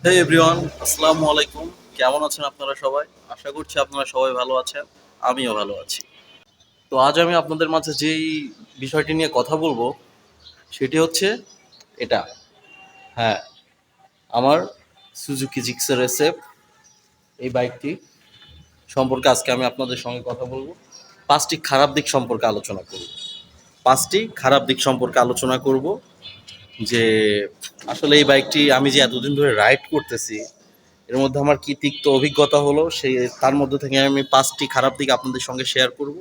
হে everyone, আসসালামু আলাইকুম। কেমন আছেন আপনারা সবাই? আশা করছি আপনারা সবাই ভালো আছেন। আমিও ভালো আছি। তো আজ আমি আপনাদের মাঝে যেই বিষয়টি নিয়ে কথা বলবো সেটি হচ্ছে এটা। হ্যাঁ, আমার সুজুকি জিক্সার এসএফ এই বাইকটি সম্পর্কে আজকে আমি আপনাদের সঙ্গে কথা বলবো। ৫টি খারাপ দিক সম্পর্কে আলোচনা করব। ৫টি খারাপ দিক সম্পর্কে আলোচনা করব যে আসলে এই বাইকটি আমি যে এতদিন ধরে রাইড করতেছি এর মধ্যে আমার কি তিক্ত অভিজ্ঞতা হলো সেই তার মধ্যে থেকে আমি ৫টি খারাপ দিক আপনাদের সঙ্গে শেয়ার করব।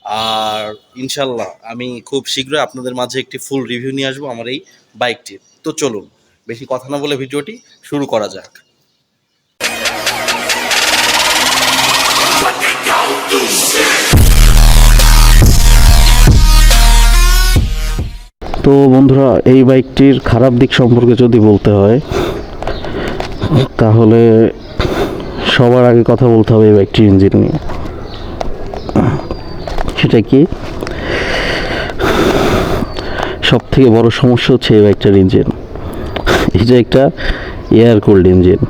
আর ইনশাল্লাহ আমি খুব শীঘ্রই আপনাদের মাঝে একটি ফুল রিভিউ নিয়ে আসবো আমার এই বাইকটির। তো চলুন বেশি কথা না বলে ভিডিওটি শুরু করা যাক। তো বন্ধুরা, এই বাইকটির খারাপ দিক সম্পর্কে যদি বলতে হয় তাহলে সবার আগে কথা বলতে হবে এই বাইকটির ইঞ্জিন নিয়ে। সেটা কি, সব থেকে বড় সমস্যা হচ্ছে এই বাইকটার ইঞ্জিন। এটা একটা এয়ার কুলড ইঞ্জিন।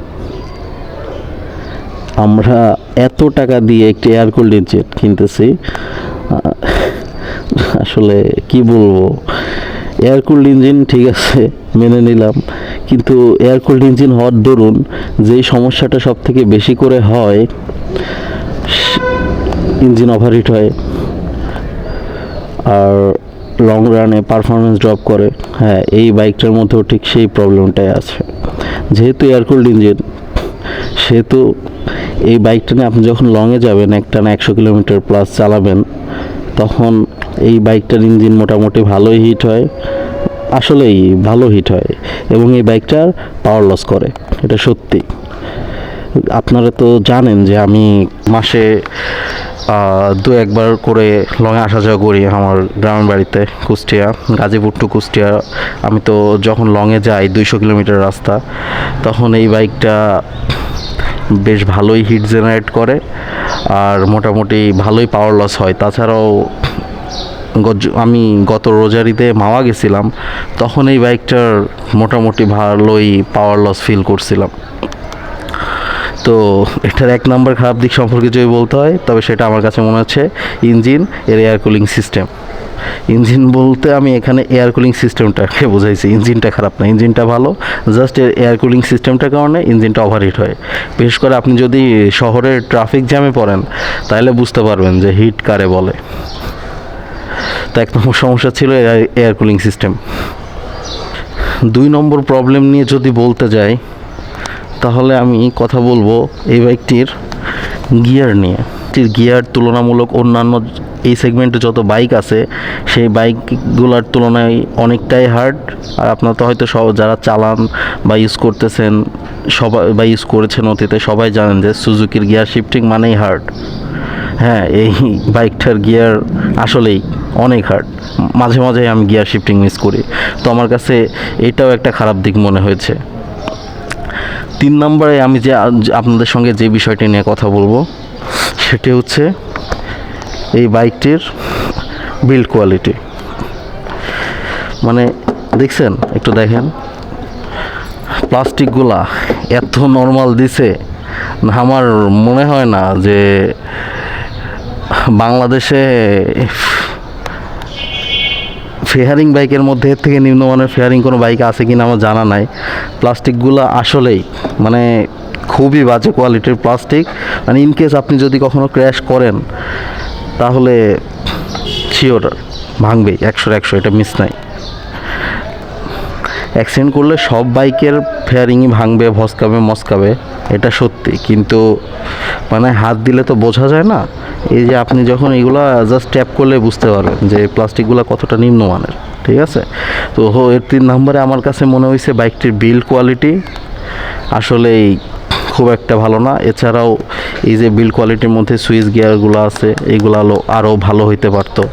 আমরা এত টাকা দিয়ে একটা এয়ার কুলড ইঞ্জিন কিনতেছি, আসলে কি বলবো। এয়ার কুলড ইঞ্জিন ঠিক আছে, মেনে নিলাম, কিন্তু এয়ার কুলড ইঞ্জিন হওয়ার দরুন যেই সমস্যাটা সব থেকে বেশি করে হয়, ইঞ্জিন ওভারহিট হয় আর লং রানে পারফরমেন্স ড্রপ করে। হ্যাঁ, এই বাইকটার মধ্যেও ঠিক সেই প্রবলেমটাই আছে। যেহেতু এয়ার কুলড ইঞ্জিন, সেহেতু এই বাইকটা নিয়ে আপনি যখন লংয়ে যাবেন, একটানা 100 কিলোমিটার প্লাস চালাবেন, তখন এই বাইকটার ইঞ্জিন মোটামুটি ভালোই হিট হয়, আসলেই ভালো হিট হয়, এবং এই বাইকটার পাওয়ার লস করে, এটা সত্যি। আপনারা তো জানেন যে আমি মাসে দু একবার করে লংয়ে আসা যাওয়া করি আমার গ্রামের বাড়িতে, কুষ্টিয়া, গাজীপুর টু কুষ্টিয়া। আমি তো যখন লংয়ে যাই 200 কিলোমিটার রাস্তা, তখন এই বাইকটা বেশ ভালোই হিট জেনারেট করে আর মোটামুটি ভালোই পাওয়ার লস হয়। তাছাড়াও আমি গত রোজারিতে মাওয়া গেছিলাম, তখন এই বাইকটার মোটামুটি ভালোই পাওয়ার লস ফিল করছিলাম। তো এটার 1 নম্বর খারাপ দিক সম্পর্কে যদি বলতে হয়, তবে সেটা আমার কাছে মনে হচ্ছে ইঞ্জিন এর এয়ার কুলিং সিস্টেম। ইঞ্জিন বলতে আমি এখানে এয়ার কুলিং সিস্টেমটাকে বোঝাইছি, ইঞ্জিনটা খারাপ না, ইঞ্জিনটা ভালো, জাস্ট এয়ার কুলিং সিস্টেমটার কারণে ইঞ্জিনটা ওভারহিট হয়। বিশেষ করে আপনি যদি শহরের ট্রাফিক জ্যামে পড়েন, তাহলে বুঝতে পারবেন যে হিট কারে বলে। তো 1 নম্বর সমস্যা ছিল এয়ার কুলিং সিস্টেম। 2 নম্বর প্রবলেম নিয়ে যদি বলতে যাই, তাহলে আমি কথা বলবো এই বাইকটির গিয়ার নিয়ে। গিয়ার তুলনামূলক অন্যান্য এই সেগমেন্টে যত বাইক আছে সেই বাইকগুলোর তুলনায় অনেকটাই হার্ড। আর আপনারা তো হয়তো সব যারা চালান বা ইউজ করতেছেন, সবাই বা ইউজ করেছেন অতীতে, সবাই জানেন যে সুজুকির গিয়ার শিফটিং মানেই হার্ড। হ্যাঁ, এই বাইকটার গিয়ার আসলেই অনেক হার্ড। মাঝে মাঝে আমি গিয়ার শিফটিং মিস করি, তো আমার কাছে এটাও একটা খারাপ দিক মনে হয়েছে। 3 নম্বরে আমি যে আপনাদের সঙ্গে যে বিষয়টি নিয়ে কথা বলবো সেটি হচ্ছে এই বাইকটির বিল্ড কোয়ালিটি। মানে দেখছেন, একটু দেখেন, প্লাস্টিকগুলা এত নর্মাল দিছে, আমার মনে হয় না যে বাংলাদেশে ফেয়ারিং বাইকের মধ্যে এর থেকে নিম্নমানের ফেয়ারিং কোনো বাইক আছে কিনা আমার জানা নাই। প্লাস্টিকগুলো আসলেই মানে খুবই বাজে কোয়ালিটির প্লাস্টিক। মানে ইনকেস আপনি যদি কখনো ক্র্যাশ করেন, তাহলে শিওর ভাঙবেই, 100-100, এটা মিস নাই। অ্যাক্সিডেন্ট করলে সব বাইকের ফেয়ারিংই ভাঙবে, ভসকাবে, মস্কাবে, এটা সত্যি, কিন্তু মানে হাত দিলে তো বোঝা যায় না। এই যে আপনি যখন এগুলো জাস্ট ট্যাপ করলে বুঝতে পারবেন যে প্লাস্টিকগুলো কতটা নিম্নমানের, ঠিক আছে। তো এর 3 নম্বরে আমার কাছে মনে হয়েছে বাইকটির বিল্ড কোয়ালিটি আসলেই খুব একটা ভালো না। এছাড়াও এই যে বিল্ড কোয়ালিটির মধ্যে সুইচ গিয়ারগুলো আছে, এইগুলো আরও ভালো হইতে পারতো।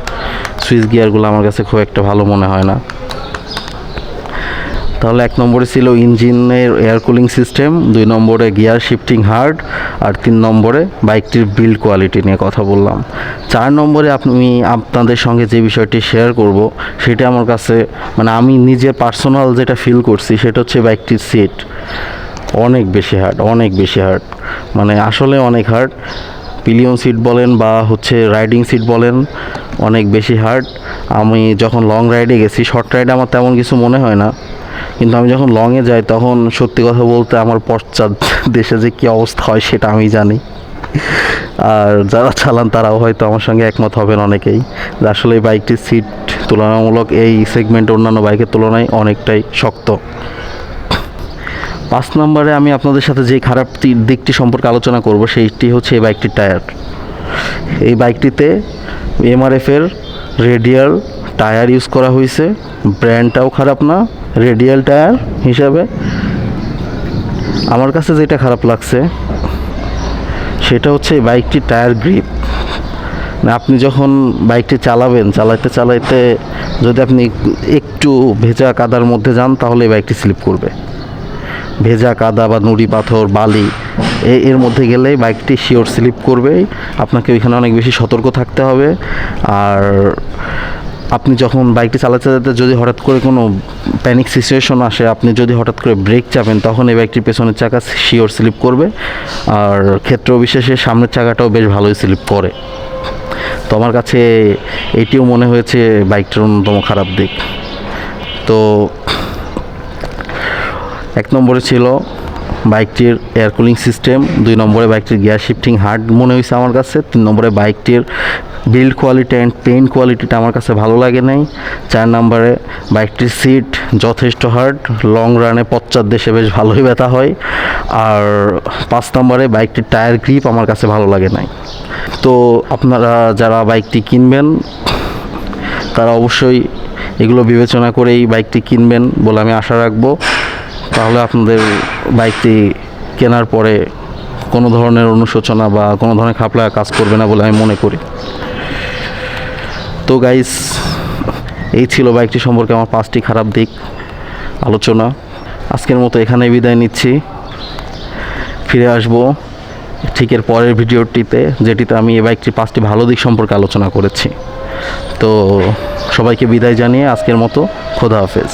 সুইচ গিয়ারগুলো আমার কাছে খুব একটা ভালো মনে হয় না। তাহলে 1 নম্বরে ছিল ইঞ্জিনের এয়ার কুলিং সিস্টেম, 2 নম্বরে গিয়ার শিফটিং হার্ড, আর 3 নম্বরে বাইকটির বিল্ড কোয়ালিটি নিয়ে কথা বললাম। 4 নম্বরে আমি আপনাদের সঙ্গে যে বিষয়টি শেয়ার করব সেটা আমার কাছে, মানে আমি নিজের পার্সোনাল যেটা ফিল করছি সেটা হচ্ছে বাইকটির সিট। অনেক বেশি হার্ড, অনেক বেশি হার্ড, মানে আসলে অনেক হার্ড। পিলিয়ন সিট বলেন বা হচ্ছে রাইডিং সিট বলেন, অনেক বেশি হার্ড। আমি যখন লং রাইডে গেছি, শর্ট রাইডে আমার তেমন কিছু মনে হয় না, কিন্তু আমি যখন লংয়ে যাই তখন সত্যি কথা বলতে আমার পশ্চাৎ দেশে যে কী অবস্থা হয় সেটা আমি জানি। আর যারা চালান তারাও হয়তো আমার সঙ্গে একমত হবেন অনেকেই, যে আসলে এই বাইকটির সিট তুলনামূলক এই সেগমেন্টে অন্যান্য বাইকের তুলনায় অনেকটাই শক্ত। 5 নম্বরে আমি আপনাদের সাথে যে খারাপ দিকটি সম্পর্কে আলোচনা করব সেইটি হচ্ছে এই বাইকটির টায়ার। এই বাইকটিতে এমআরএফের রেডিয়াল টায়ার ইউজ করা হয়েছে, ব্র্যান্ডটাও খারাপ না। রেডিয়াল টায়ার হিসাবে আমার কাছে যেটা খারাপ লাগছে সেটা হচ্ছে এই বাইকটির টায়ার গ্রিপ। আপনি যখন বাইকটি চালাইতে চালাইতে যদি আপনি একটু ভেজা কাদার মধ্যে যান তাহলে এই বাইকটি স্লিপ করবে। ভেজা কাদা বা নুড়ি পাথর বালি এর মধ্যে গেলে বাইকটি শিওর স্লিপ করবে। আপনাকে ওইখানে অনেক বেশি সতর্ক থাকতে হবে। আর আপনি যখন বাইকটি চালাতে চালাতে যদি হঠাৎ করে কোনো প্যানিক সিচুয়েশন আসে, আপনি যদি হঠাৎ করে ব্রেক চাপেন, তখন এই বাইকটির পেছনের চাকা শিওর স্লিপ করবে। আর ক্ষেত্র বিশেষে সামনের চাকাটাও বেশ ভালোই স্লিপ করে। তো আমার কাছে এটিও মনে হয়েছে বাইকটার অন্যতম খারাপ দিক। তো 1 নম্বরে ছিল বাইকটির এয়ার কুলিং সিস্টেম, 2 নম্বরে বাইকটির গিয়ার শিফটিং হার্ড মনে হয়েছে আমার কাছে, 3 নম্বরে বাইকটির বিল্ড কোয়ালিটি অ্যান্ড পেইন্ট কোয়ালিটিটা আমার কাছে ভালো লাগে নাই, 4 নম্বরে বাইকটির সিট যথেষ্ট হার্ড, লং রানে পশ্চাৎ দেশে বেশ ভালোই ব্যথা হয়, আর 5 নম্বরে বাইকটির টায়ার গ্রিপ আমার কাছে ভালো লাগে নাই। তো আপনারা যারা বাইকটি কিনবেন তারা অবশ্যই এগুলো বিবেচনা করেই বাইকটি কিনবেন বলে আমি আশা রাখবো। তাহলে আপনাদের বাইকটি কেনার পরে কোনো ধরনের অনুশোচনা বা কোনো ধরনের খাপলা কাজ করবে না বলে আমি মনে করি। তো গাইস, এই ছিল বাইকটি সম্পর্কে আমার 5টি খারাপ দিক আলোচনা। আজকের মতো এখানেই বিদায় নিচ্ছি। ফিরে আসবো ঠিক এর পরের ভিডিওটিতে, যেটিতে আমি এই বাইকটির 5টি ভালো দিক সম্পর্কে আলোচনা করেছি। তো সবাইকে বিদায় জানিয়ে আজকের মতো খোদা হাফেজ।